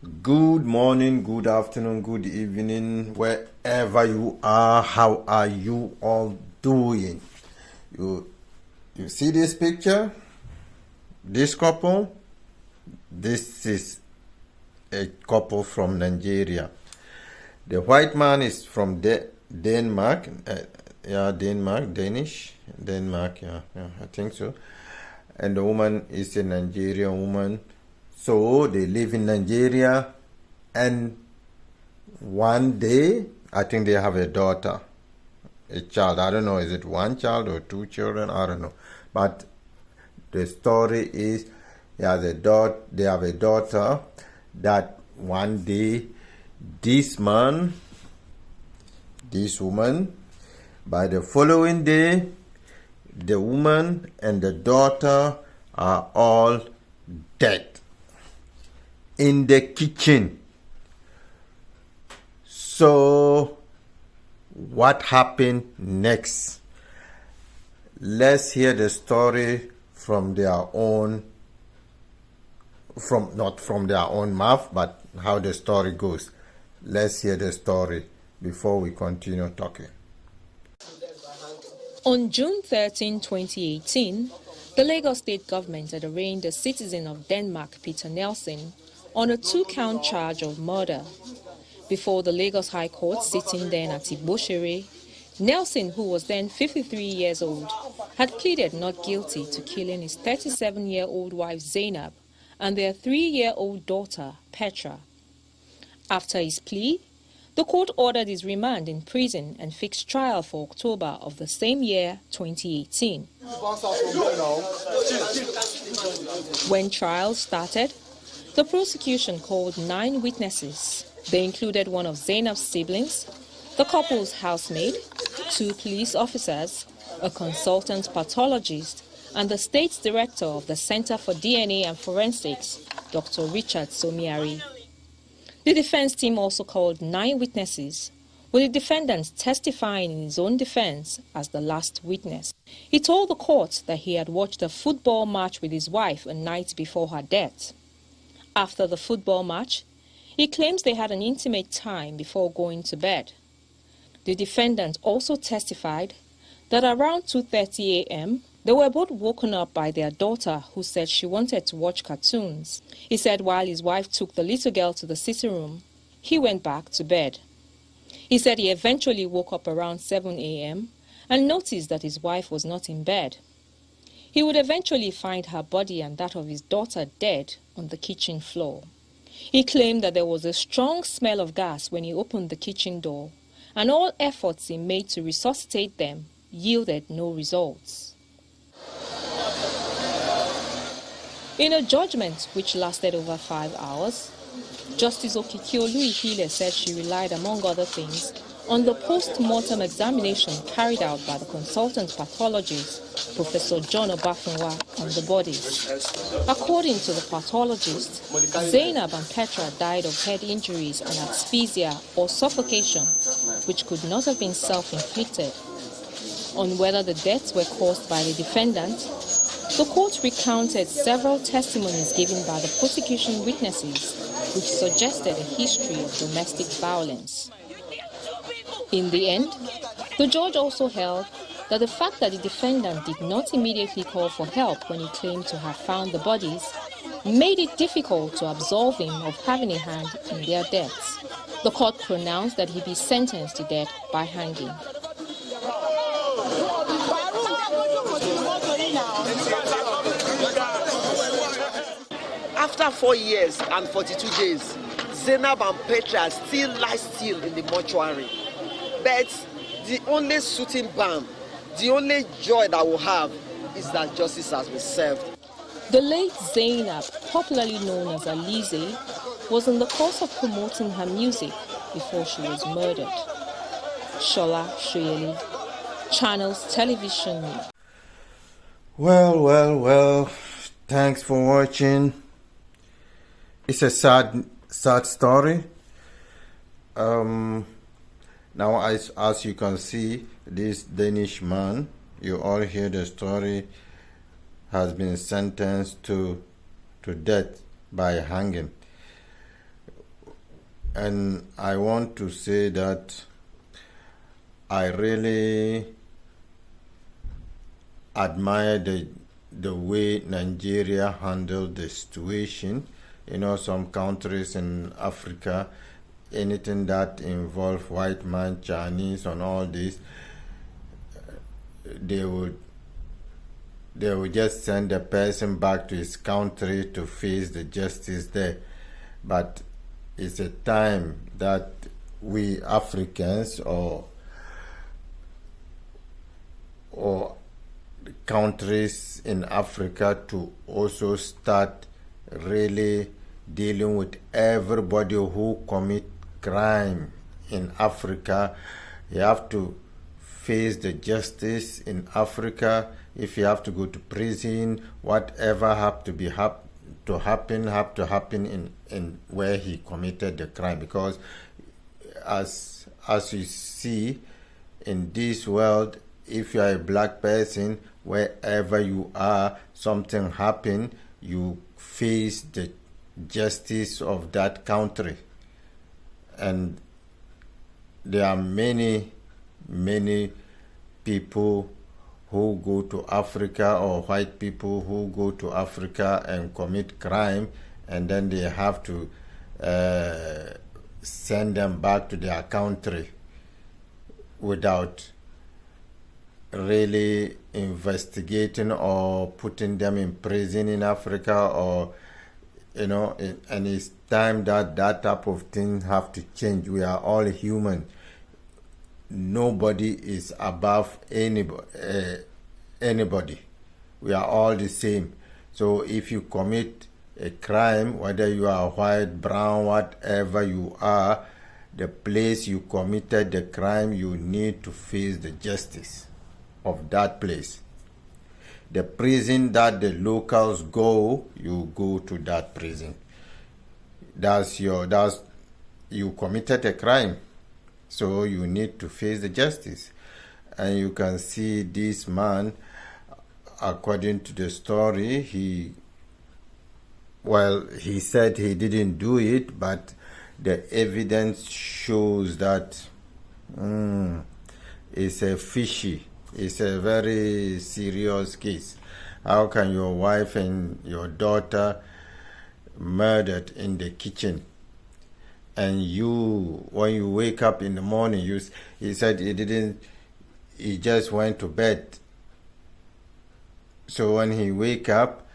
Good morning, good afternoon, good evening, wherever you are. How are you all doing? You see this picture? This couple? This is a couple from Nigeria. The white man is from Denmark. Danish. Denmark, I think so. And the woman is a Nigerian woman. So they live in Nigeria, and one day, I think they have a daughter, a child. I don't know, is it one child or two children? I don't know. But the story is they have a daughter that one day this woman, by the following day, the woman and the daughter are all dead in the kitchen. So what happened next? Let's hear the story from their own, not from their own mouth, but how the story goes. Let's hear the story before we continue talking. On June 13, 2018, the Lagos state government had arraigned a citizen of Denmark, Peter Nelson, on a 2-count charge of murder. Before the Lagos High Court sitting then at Igboshere, Nelson, who was then 53 years old, had pleaded not guilty to killing his 37-year-old wife Zainab and their 3-year-old daughter Petra. After his plea, the court ordered his remand in prison and fixed trial for October of the same year, 2018. When trial started, the prosecution called 9 witnesses. They included one of Zainab's siblings, the couple's housemaid, 2 police officers, a consultant pathologist, and the state's director of the Center for DNA and Forensics, Dr. Richard Somiari. The defense team also called 9 witnesses, with the defendant testifying in his own defense as the last witness. He told the court that he had watched a football match with his wife a night before her death. After the football match, he claims they had an intimate time before going to bed. The defendant also testified that around 2:30 a.m., they were both woken up by their daughter, who said she wanted to watch cartoons. He said while his wife took the little girl to the sitting room, he went back to bed. He said he eventually woke up around 7 a.m. and noticed that his wife was not in bed. He would eventually find her body and that of his daughter dead on the kitchen floor. He claimed that there was a strong smell of gas when he opened the kitchen door, and all efforts he made to resuscitate them yielded no results. In a judgment which lasted over 5 hours, Justice Okikiolu Ihile said she relied, among other things, on the post-mortem examination carried out by the consultant pathologist, Professor John Obafunwa, on the bodies. According to the pathologist, Zainab and Petra died of head injuries and asphyxia or suffocation, which could not have been self-inflicted. On whether the deaths were caused by the defendant, the court recounted several testimonies given by the prosecution witnesses, which suggested a history of domestic violence. In the end, the judge also held that the fact that the defendant did not immediately call for help when he claimed to have found the bodies made it difficult to absolve him of having a hand in their deaths. The court pronounced that he be sentenced to death by hanging. After 4 years and 42 days, Zainab and Petra still lie still in the mortuary. But the only soothing balm, the only joy that we'll have is that justice has been served. The late Zainab, popularly known as Alize, was in the course of promoting her music before she was murdered. Shola Shoyeli, Channels Television. Well. Thanks for watching. It's a sad story. Now, as you can see, this Danish man, you all hear the story, has been sentenced to death by hanging. And I want to say that I really admire the way Nigeria handled the situation. You know, some countries in Africa, anything that involve white man, Chinese, and all this, they would just send the person back to his country to face the justice there. But it's a time that we Africans or countries in Africa to also start really dealing with everybody who commit crime in Africa. You have to face the justice in Africa. If you have to go to prison, whatever have to happen in where he committed the crime. Because as you see in this world, if you are a black person, wherever you are, something happen, you face the justice of that country. And there are many people who go to Africa, or white people who go to Africa and commit crime, and then they have to send them back to their country without really investigating or putting them in prison in Africa, or and it's time that type of thing have to change. We are all human. Nobody is above anybody. We are all the same. So if you commit a crime, whether you are white, brown, whatever you are, the place you committed the crime, you need to face the justice of that place. The prison that the locals go, you go to that prison. You committed a crime, so you need to face the justice. And you can see this man, according to the story, he said he didn't do it, but the evidence shows that it's a fishy. It's a very serious case. How can your wife and your daughter murdered in the kitchen, and you, when you wake up in the morning, he said he just went to bed. So when he wake up,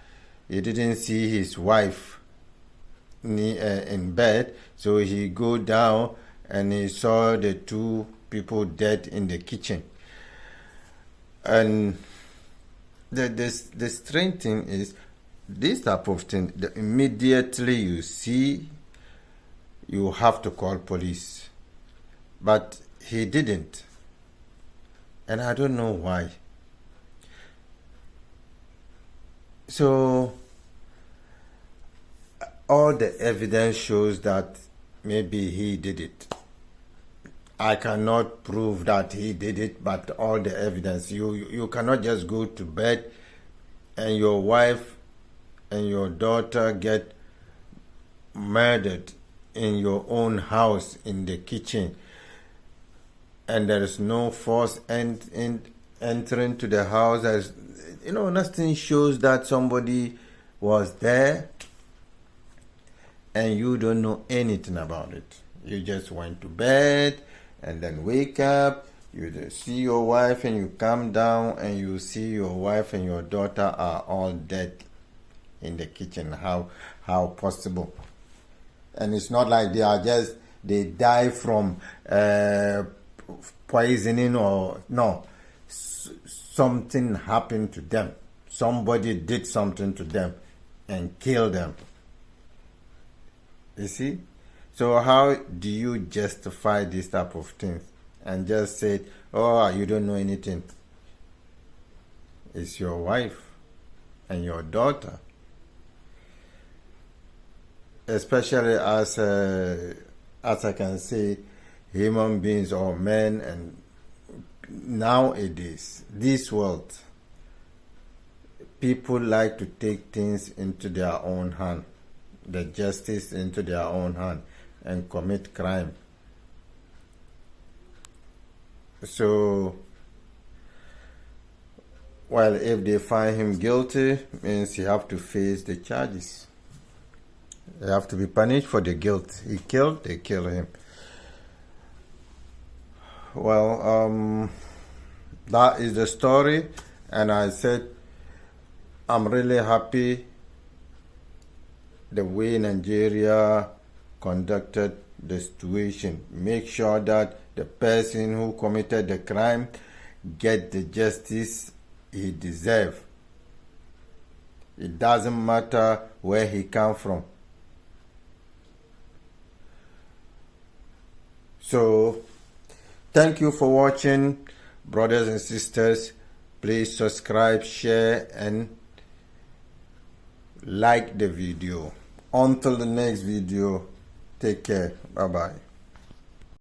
he didn't see his wife in bed, so he go down and he saw the two people dead in the kitchen. And the strange thing is, this type of thing, immediately you see, you have to call police. But he didn't. And I don't know why. So, all the evidence shows that maybe he did it. I cannot prove that he did it, but all the evidence. You cannot just go to bed and your wife and your daughter get murdered in your own house in the kitchen, and there is no force entering to the house. There's, nothing shows that somebody was there, and you don't know anything about it. You just went to bed and then wake up, you see your wife, and you come down and you see your wife and your daughter are all dead in the kitchen. How possible? And it's not like they die from poisoning, or no. Something happened to them. Somebody did something to them and killed them. You see? So how do you justify this type of things and just say, oh, you don't know anything? It's your wife and your daughter. Especially as I can say, human beings or men, and nowadays, this world, people like to take things into their own hand, the justice into their own hand. and commit crime. So, well, if they find him guilty, means he have to face the charges. He have to be punished for the guilt. He killed, they kill him. Well, that is the story, and I said I'm really happy the way Nigeria conducted the situation. Make sure that the person who committed the crime get the justice he deserves. It doesn't matter where he come from. So, thank you for watching, brothers and sisters. Please subscribe, share, and like the video. Until the next video, take care. Bye-bye.